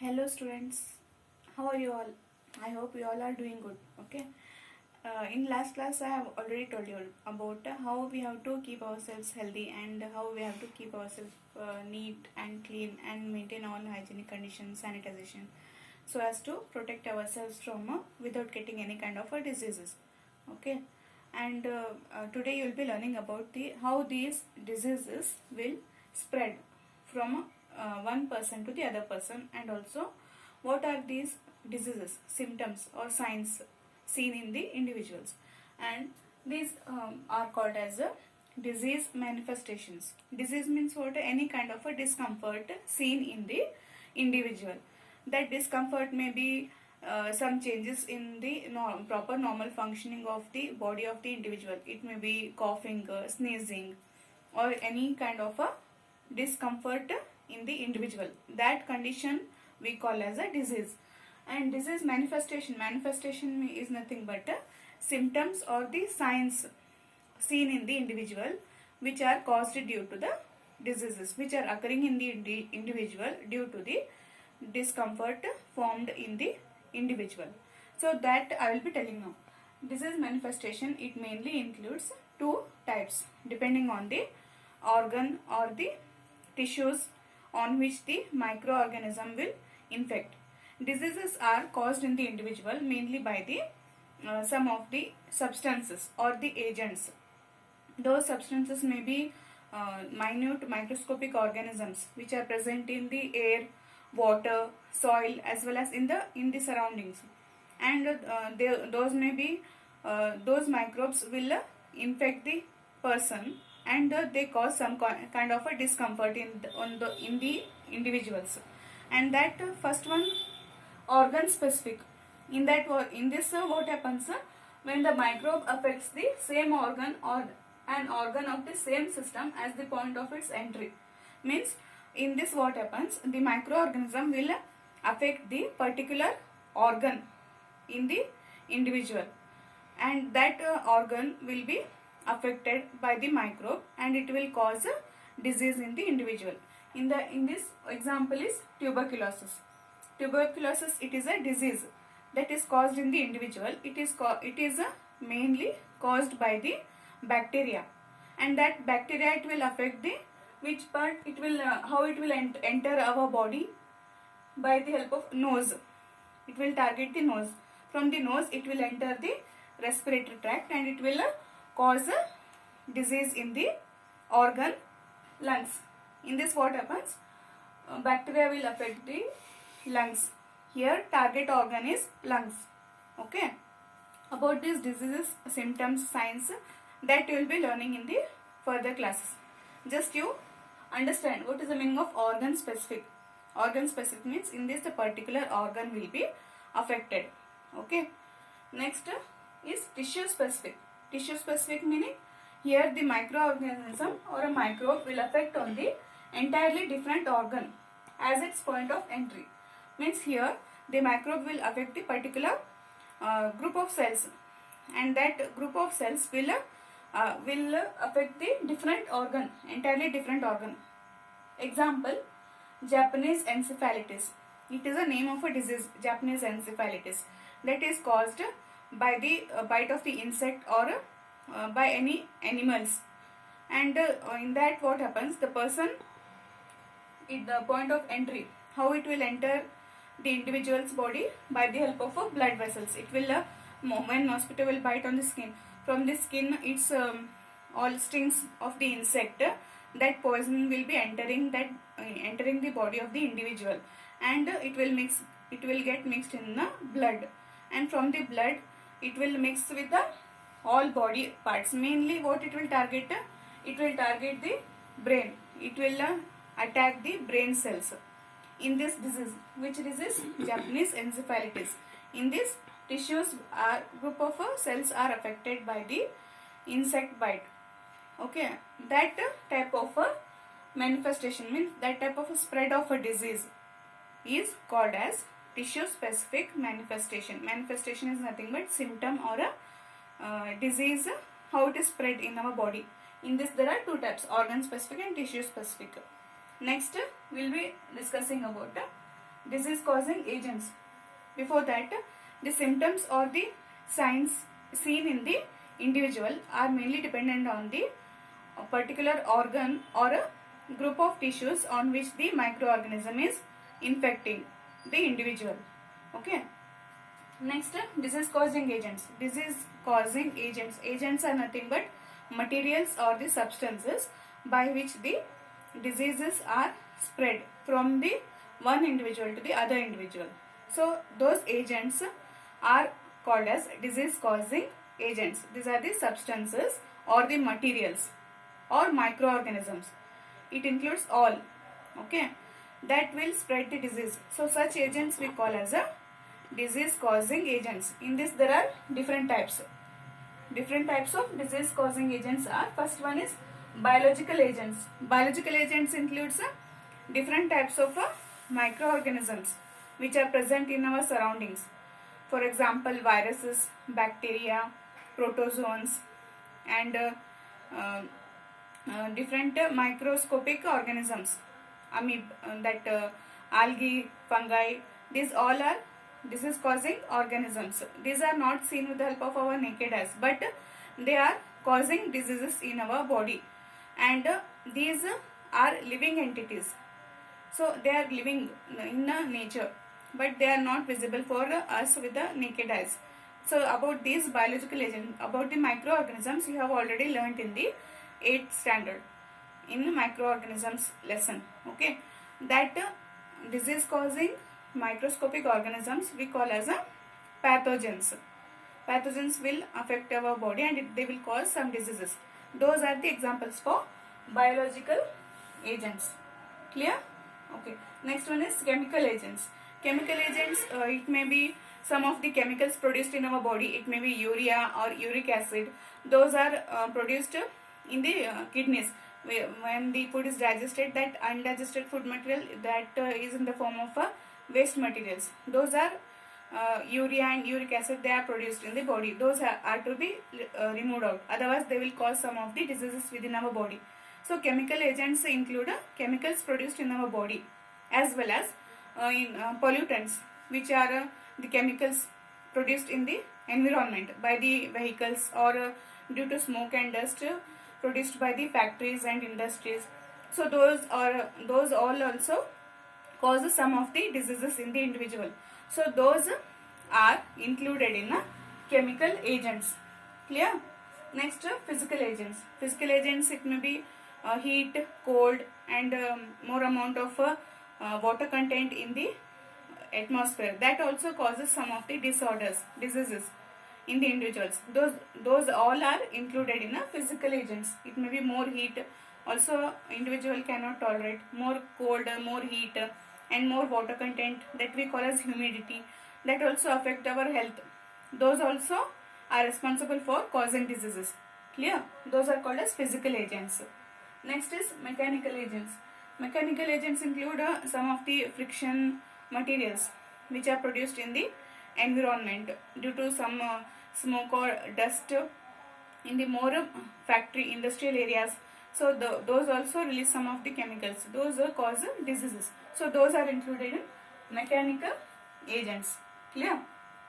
Hello students, how are you all? I hope you all are doing good. Okay. In last class I have already told you about how we have to keep ourselves healthy and how we have to keep ourselves neat and clean and maintain all hygienic conditions, sanitization, so as to protect ourselves from without getting any kind of diseases. Okay. And today you will be learning about the how these diseases will spread from one person to the other person, and also what are these diseases, symptoms or signs seen in the individuals, and these are called as disease manifestations. Disease means what? Any kind of a discomfort seen in the individual. That discomfort may be some changes in the proper normal functioning of the body of the individual. It may be coughing, sneezing, or any kind of a discomfort in the individual. That condition we call as a disease. And disease manifestation is nothing but symptoms or the signs seen in the individual which are caused due to the diseases which are occurring in the individual due to the discomfort formed in the individual. So that I will be telling now. Disease manifestation, it mainly includes two types depending on the organ or the tissues on which the microorganism will infect. Diseases are caused in the individual mainly by the some of the substances or the agents. Those substances may be minute microscopic organisms which are present in the air, water, soil, as well as in the surroundings, and those may be those microbes will infect the person, and they cause some kind of a discomfort in the individuals. And that first one, organ specific. In this what happens when the microbe affects the same organ or an organ of the same system as the point of its entry. Means in this what happens, the microorganism will affect the particular organ in the individual, and that organ will be affected by the microbe and it will cause a disease in the individual. In this example is tuberculosis. Tuberculosis, it is a disease that is caused in the individual. It is mainly caused by the bacteria, and that bacteria, it will affect the which part it will how it will enter our body by the help of nose. It will target the nose. From the nose it will enter the respiratory tract and it will cause a disease in the organ lungs. In this what happens, bacteria will affect the lungs. Here target organ is lungs. Okay. About these diseases, symptoms, signs, that you will be learning in the further classes. Just you understand what is the meaning of organ specific. Organ specific means in this the particular organ will be affected. Okay. Next is tissue specific. Tissue specific meaning here the microorganism or a microbe will affect on the entirely different organ as its point of entry. Means here the microbe will affect the particular group of cells, and that group of cells will affect the different organ, entirely different organ. Example, Japanese encephalitis. It is a name of a disease, Japanese encephalitis, that is caused by the bite of the insect or by any animals. And in that what happens, the person at the point of entry, how it will enter the individual's body by the help of blood vessels. It will when mosquito will bite on the skin, from the skin it's all stings of the insect, that poison will be entering the body of the individual, and it will get mixed in the blood, and from the blood it will mix with the all body parts. Mainly what it will target, it will target the brain. It will attack the brain cells. In this disease, which disease? Japanese encephalitis. In this, tissues are group of cells are affected by the insect bite. Okay, that type of manifestation means that type of spread of a disease is called as tissue specific manifestation. Manifestation is nothing but symptom or a disease, how it is spread in our body. In this there are two types, organ specific and tissue specific. Next we will be discussing about disease causing agents. Before that, the symptoms or the signs seen in the individual are mainly dependent on the particular organ or a group of tissues on which the microorganism is infecting the individual. Okay. Next, disease causing agents. Disease causing agents. Agents are nothing but materials or the substances by which the diseases are spread from the one individual to the other individual. So those agents are called as disease causing agents. These are the substances or the materials or microorganisms. It includes all, okay, that will spread the disease. So such agents we call as a disease causing agents. In this there are different types. Different types of disease causing agents are, first one is biological agents. Biological agents includes different types of microorganisms which are present in our surroundings. For example, viruses, bacteria, protozoans, and different microscopic organisms, algae, fungi. These all are disease causing organisms. These are not seen with the help of our naked eyes, but they are causing diseases in our body, and these are living entities. So they are living in nature, but they are not visible for us with the naked eyes. So about these biological agents, about the microorganisms, you have already learnt in the 8th standard in the microorganisms lesson. Okay, that disease causing microscopic organisms we call as a pathogens. Pathogens will affect our body and they will cause some diseases. Those are the examples for biological agents. Clear? Okay. Next one is chemical agents. Chemical agents, it may be some of the chemicals produced in our body. It may be urea or uric acid. Those are produced in the kidneys. When the food is digested, that undigested food material that is in the form of waste materials. Those are urea and uric acid, they are produced in the body. Those are to be removed out. Otherwise, they will cause some of the diseases within our body. So, chemical agents include chemicals produced in our body, as well as pollutants, which are the chemicals produced in the environment by the vehicles or due to smoke and dust produced by the factories and industries. So those all also causes some of the diseases in the individual. So those are included in chemical agents. Clear? Next, physical agents. Physical agents, it may be heat, cold, and more amount of water content in the atmosphere. That also causes some of the diseases in the individuals. Those all are included in physical agents. It may be more heat. Also, individual cannot tolerate more cold, more heat, and more water content, that we call as humidity. That also affect our health. Those also are responsible for causing diseases. Clear? Those are called as physical agents. Next is mechanical agents. Mechanical agents include some of the friction materials which are produced in the environment due to some smoke or dust in the more factory industrial areas. So those also release some of the chemicals. Those cause diseases. So those are included in mechanical agents. Clear?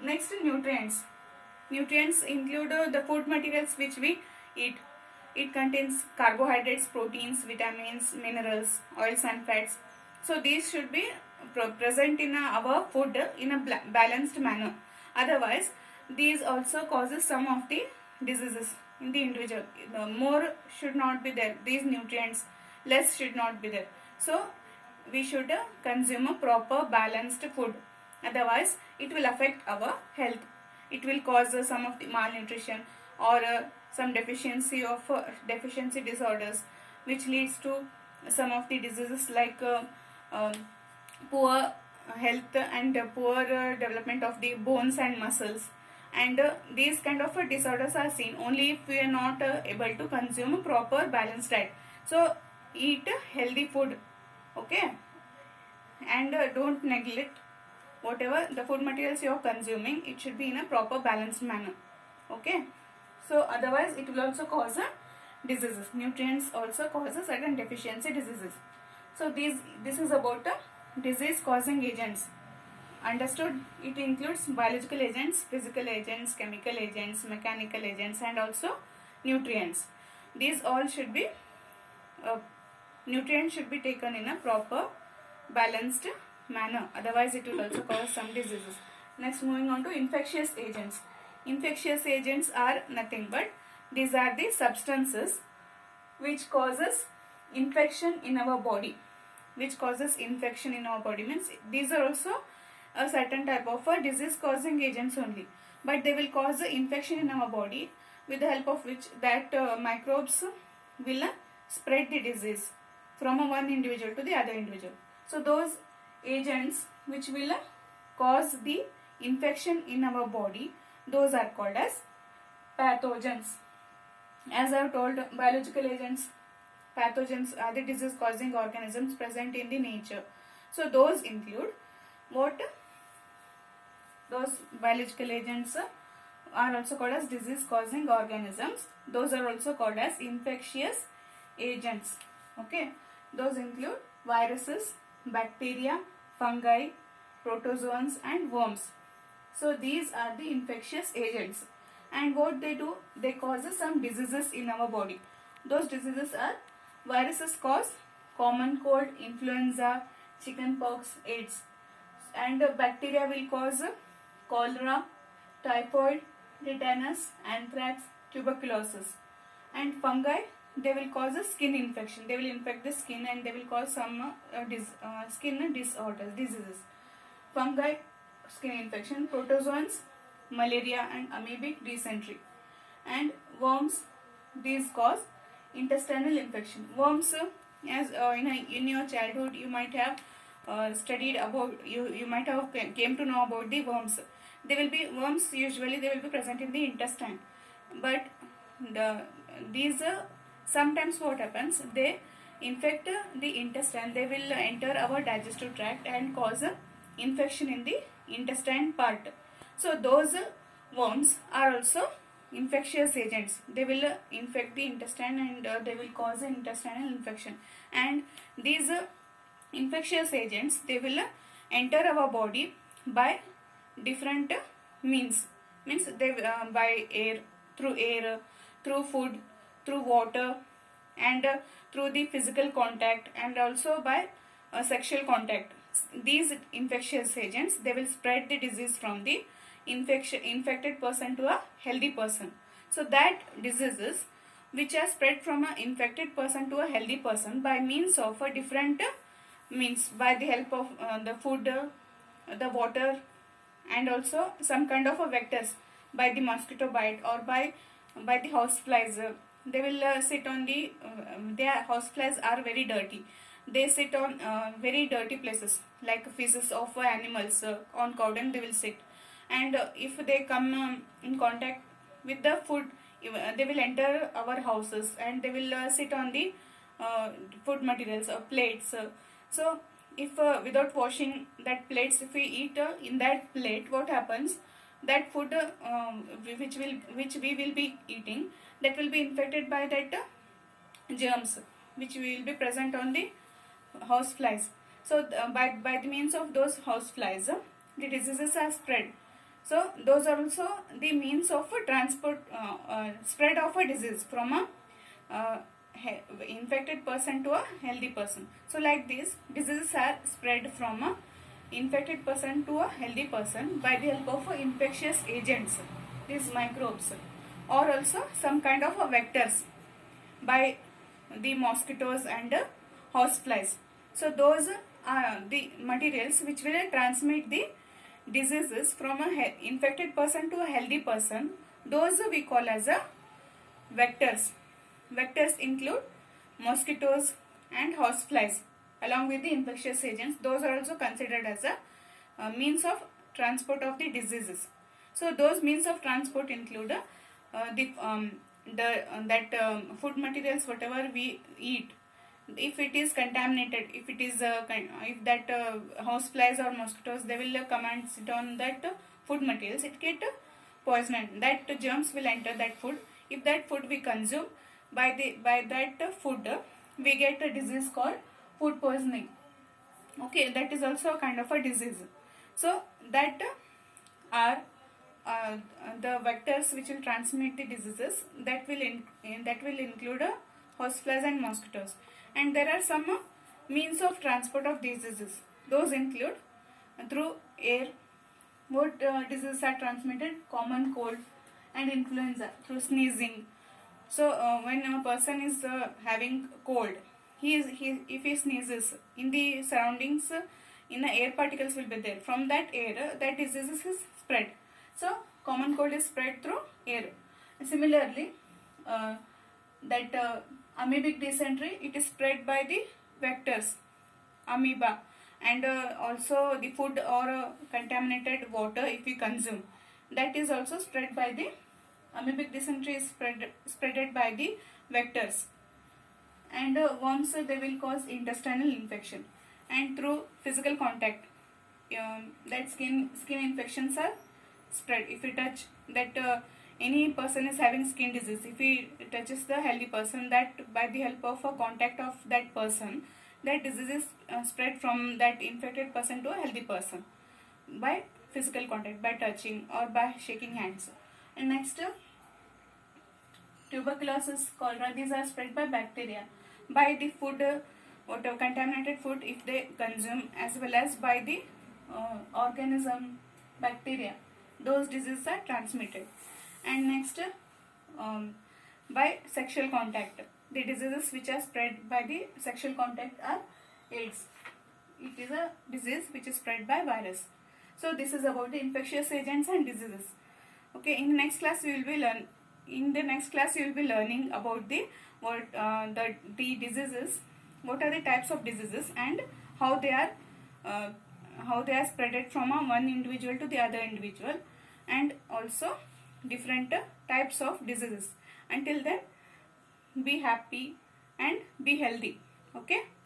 Next, nutrients. Nutrients include the food materials which we eat. It contains carbohydrates, proteins, vitamins, minerals, oils and fats. So these should be present in our food in a balanced manner. Otherwise, these also causes some of the diseases in the individual. More should not be there. These nutrients, less should not be there. So we should consume a proper balanced food. Otherwise, it will affect our health. It will cause some of the malnutrition or some deficiency disorders, which leads to some of the diseases like poor health and poor development of the bones and muscles. And these kind of disorders are seen only if we are not able to consume a proper balanced diet. So eat healthy food, okay, and don't neglect whatever the food materials you are consuming. It should be in a proper balanced manner, okay. So otherwise it will also cause diseases. Nutrients also causes certain deficiency diseases. So this is about disease causing agents. Understood? It includes biological agents, physical agents, chemical agents, mechanical agents, and also nutrients. These all should be nutrients should be taken in a proper balanced manner, otherwise it will also cause some diseases. Next, moving on to infectious agents. Infectious agents are nothing but these are the substances which causes infection in our body. Which causes infection in our body means these are also a certain type of a disease causing agents only, but they will cause the infection in our body, with the help of which that microbes will spread the disease from one individual to the other individual. So those agents which will cause the infection in our body, those are called as pathogens. As I have told, biological agents, pathogens are the disease causing organisms present in the nature. So those include what? Those biological agents are also called as disease causing organisms. Those are also called as infectious agents. Okay, those include viruses, bacteria, fungi, protozoans, and worms. So these are the infectious agents, and what they do, they cause some diseases in our body. Those diseases are: viruses cause common cold, influenza, chickenpox, AIDS, and bacteria will cause cholera, typhoid, tetanus, anthrax, tuberculosis, and fungi, they will cause a skin infection. They will infect the skin and they will cause some skin disorders, diseases. Fungi, skin infection. Protozoans, malaria and amoebic dysentery. And worms, these cause intestinal infection. Worms, as in your childhood you might have studied about, you might have came to know about the worms. They will be worms, usually they will be present in the intestine, but these sometimes what happens, they infect the intestine. They will enter our digestive tract and cause infection in the intestine part. So those worms are also infectious agents. They will infect the intestine and they will cause an intestinal infection. And these infectious agents, they will enter our body by different means they by air, through food, through water, and through the physical contact, and also by sexual contact. These infectious agents, they will spread the disease from the infected person to a healthy person. So that diseases which are spread from an infected person to a healthy person by means of a different means, by the help of the food, the water, and also some kind of a vectors, by the mosquito bite or by the house flies. They will sit on the their house flies are very dirty. They sit on very dirty places like feces of animals. On cow dung they will sit, and if they come in contact with the food, they will enter our houses and they will sit on the food materials or plates. So if without washing that plates, if we eat in that plate, what happens, that food which we will be eating, that will be infected by that germs which will be present on the house flies. So by the means of those house flies, the diseases are spread. So those are also the means of transport, spread of a disease from a infected person to a healthy person. So like this, diseases are spread from a infected person to a healthy person by the help of infectious agents, these microbes, or also some kind of vectors by the mosquitoes and house flies. So those are the materials which will transmit the diseases from a infected person to a healthy person. Those we call as a vectors. Vectors include mosquitoes and house flies along with the infectious agents. Those are also considered as a means of transport of the diseases. So those means of transport include food materials, whatever we eat. If it is contaminated, if it is if that house flies or mosquitoes, they will come and sit on that food materials, it get poisoned. That germs will enter that food. If that food we consume, by that food we get a disease called food poisoning. Okay, that is also a kind of a disease. So that are uh, the vectors which will transmit the diseases, that will include horseflies and mosquitoes. And there are some means of transport of diseases. Those include through air. What diseases are transmitted? Common cold and influenza through sneezing. So when a person is having cold, if he sneezes in the surroundings, in the air particles will be there. From that air, that disease is spread. So common cold is spread through air. Similarly, uh, that amoebic dysentery, it is spread by the vectors, amoeba, and also the food or contaminated water if we consume, that is also spread by the amoebic dysentery is spreaded by the vectors. And worms, they will cause intestinal infection. And through physical contact, that skin infections are spread. If we touch that any person is having skin disease, if he touches the healthy person, that by the help of a contact of that person, that disease is spread from that infected person to a healthy person by physical contact, by touching or by shaking hands. And next, tuberculosis, cholera, these are spread by bacteria, by the food, whatever contaminated food if they consume, as well as by the organism, bacteria. Those diseases are transmitted. And next, um, by sexual contact. The diseases which are spread by the sexual contact are AIDS. It is a disease which is spread by virus. So this is about the infectious agents and diseases. Okay, in the next class we will be learning about the the diseases, what are the types of diseases, and how they are uh, spreaded from one individual to the other individual, and also different types of diseases. Until then, be happy and be healthy. Okay.